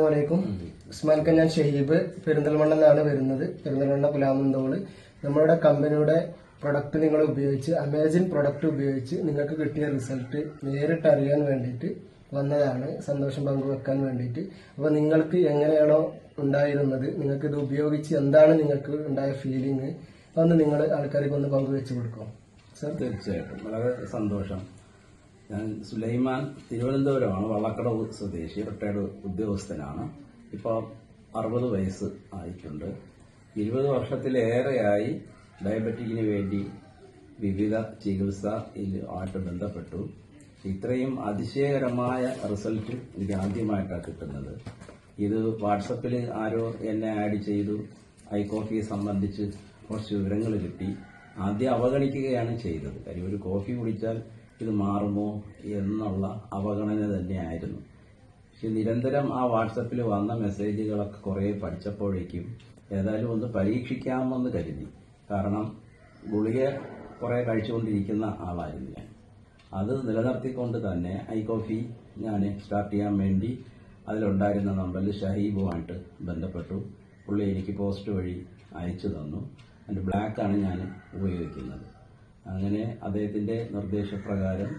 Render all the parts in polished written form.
അസ്സലാമലൈക്കും. ഉസ്മാൻക്ക് ഞാൻ ഷഹീബ് പെരിന്തൽമണ്ണ നിന്നാണ് വരുന്നത്. പെരിന്തൽമണ്ണ പുലാമന്തോള്. നമ്മളുടെ കമ്പനിയുടെ പ്രൊഡക്റ്റ് നിങ്ങൾ ഉപയോഗിച്ച് അമേസിൻ പ്രൊഡക്റ്റ് ഉപയോഗിച്ച് നിങ്ങൾക്ക് കിട്ടിയ റിസൾട്ട് നേരിട്ട് അറിയാൻ വേണ്ടിയിട്ട് വന്നതാണ്. സന്തോഷം പങ്കുവെക്കാൻ വേണ്ടിയിട്ട്. അപ്പോൾ നിങ്ങൾക്ക് എങ്ങനെയാണോ ഉണ്ടായിരുന്നത്, നിങ്ങൾക്ക് ഇത് ഉപയോഗിച്ച് എന്താണ് നിങ്ങൾക്ക് ഉണ്ടായ ഫീലിംഗ്, അതൊന്ന് നിങ്ങൾ ആൾക്കാർക്ക് ഒന്ന് പങ്കുവെച്ച് കൊടുക്കും സർ. തീർച്ചയായിട്ടും വളരെ സന്തോഷം. ഞാൻ സുലൈമാൻ, തിരുവനന്തപുരമാണ്, വള്ളക്കടവ് സ്വദേശി, റിട്ടയർഡ് ഉദ്യോഗസ്ഥനാണ്. ഇപ്പോൾ 60 വയസ്സ് ആയിട്ടുണ്ട്. 20 വർഷത്തിലേറെയായി ഡയബറ്റിക്കിന് വേണ്ടി വിവിധ ചികിത്സയുമായിട്ട് ബന്ധപ്പെട്ടു. ഇത്രയും അതിശയകരമായ റിസൾട്ട് എനിക്ക് ആദ്യമായിട്ടാണ് കിട്ടുന്നത്. ഇത് വാട്സപ്പിൽ ആരോ എന്നെ ആഡ് ചെയ്തു. ഐ കോഫിയെ സംബന്ധിച്ച് കുറച്ച് വിവരങ്ങൾ കിട്ടി. ആദ്യം അവഗണിക്കുകയാണ് ചെയ്തത്. കാര്യം ഒരു കോഫി കുടിച്ചാൽ ഇത് മാറുമോ എന്നുള്ള അവഗണന തന്നെയായിരുന്നു. പക്ഷെ നിരന്തരം ആ വാട്സപ്പിൽ വന്ന മെസ്സേജുകളൊക്കെ കുറേ പഠിച്ചപ്പോഴേക്കും ഏതായാലും ഒന്ന് പരീക്ഷിക്കാമെന്ന് കരുതി. കാരണം ഗുളിക കുറേ കഴിച്ചുകൊണ്ടിരിക്കുന്ന ആളായിരുന്നു ഞാൻ. അത് നിലനിർത്തിക്കൊണ്ട് തന്നെ ഐ കോഫി ഞാൻ സ്റ്റാർട്ട് ചെയ്യാൻ വേണ്ടി അതിലുണ്ടായിരുന്ന നമ്പറിൽ ഷഹീബുമായിട്ട് ബന്ധപ്പെട്ടു. പുള്ളി എനിക്ക് പോസ്റ്റ് വഴി അയച്ചു തന്നു. അതിൻ്റെ ബ്ലാക്കാണ് ഞാൻ ഉപയോഗിക്കുന്നത്. അങ്ങനെ അദ്ദേഹത്തിൻ്റെ നിർദ്ദേശപ്രകാരം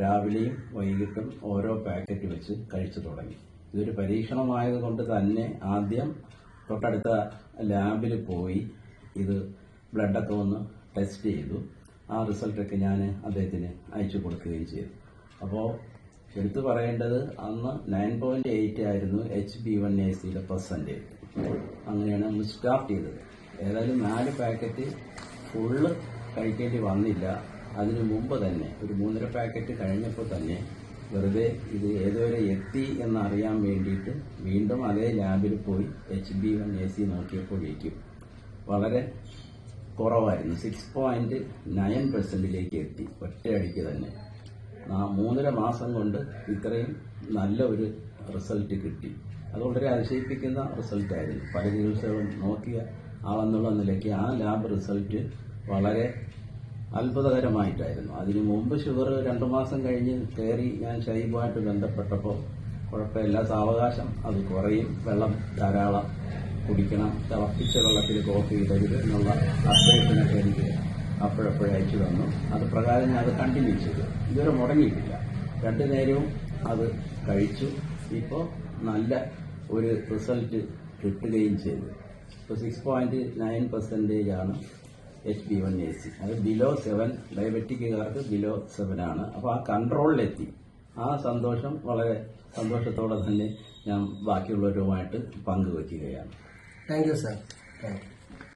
രാവിലെയും വൈകിട്ടും ഓരോ പാക്കറ്റ് വെച്ച് കഴിച്ചു തുടങ്ങി. ഇതൊരു പരീക്ഷണമായതുകൊണ്ട് തന്നെ ആദ്യം തൊട്ടടുത്ത ലാബിൽ പോയി ഇത് ബ്ലഡൊക്കെ ഒന്ന് ടെസ്റ്റ് ചെയ്തു. ആ റിസൾട്ടൊക്കെ ഞാൻ അദ്ദേഹത്തിന് അയച്ചു കൊടുക്കുകയും ചെയ്തു. അപ്പോൾ എടുത്തു പറയേണ്ടത് അന്ന് 9.8 ആയിരുന്നു HbA1c പെർസെൻറ്റേജ്. അങ്ങനെയാണ് നമ്മൾ സ്റ്റാർട്ട് ചെയ്തത്. ഏതായാലും 4 പാക്കറ്റ് ഫുള്ള് കഴിക്കേണ്ടി വന്നില്ല. അതിനു മുമ്പ് തന്നെ ഒരു 3.5 പാക്കറ്റ് കഴിഞ്ഞപ്പോൾ തന്നെ വെറുതെ ഇത് ഏതുവരെ എത്തി എന്നറിയാൻ വേണ്ടിയിട്ട് വീണ്ടും അതേ ലാബിൽ പോയി HbA1c നോക്കിയപ്പോഴേക്കും വളരെ കുറവായിരുന്നു. 6.9% എത്തി ഒറ്റയടിക്ക് തന്നെ. 3.5 മാസം കൊണ്ട് ഇത്രയും നല്ല ഒരു റിസൾട്ട് കിട്ടി. അത് വളരെ അതിശയിപ്പിക്കുന്ന റിസൾട്ടായിരുന്നു. പല ചികിത്സകളും നോക്കിയ ആളെന്നുള്ള നിലയ്ക്ക് ആ ലാബ് റിസൾട്ട് വളരെ അത്ഭുതകരമായിട്ടായിരുന്നു. അതിനു മുമ്പ് ഷുഗർ 2 മാസം കഴിഞ്ഞ് കയറി ഞാൻ ഷഹീബുമായിട്ട് ബന്ധപ്പെട്ടപ്പോൾ കുഴപ്പമില്ല, സാവകാശം അത് കുറയും, വെള്ളം ധാരാളം കുടിക്കണം, തിളപ്പിച്ച വെള്ളത്തിൽ കോഫി ഇടരുത് എന്നുള്ള അപ്ഡേഷനൊക്കെ എനിക്ക് അപ്പോഴപ്പോഴേ അയച്ചു തന്നു. അത് പ്രകാരം ഞാൻ അത് കണ്ടിന്യൂ ചെയ്തു. ഇതുവരെ മുടങ്ങിയിട്ടില്ല. 2 നേരവും അത് കഴിച്ചു. ഇപ്പോൾ നല്ല ഒരു റിസൾട്ട് കിട്ടുകയും ചെയ്തു. ഇപ്പോൾ 6.9% ആണ് HbA1c. അത് ബിലോ 7, ഡയബറ്റിക്കുകാർക്ക് ബിലോ 7 ആണ്. അപ്പോൾ ആ കൺട്രോളിലെത്തി. ആ സന്തോഷം വളരെ സന്തോഷത്തോടെ തന്നെ ഞാൻ ബാക്കിയുള്ളവരുമായിട്ട് പങ്കുവയ്ക്കുകയാണ്. Thank you sir.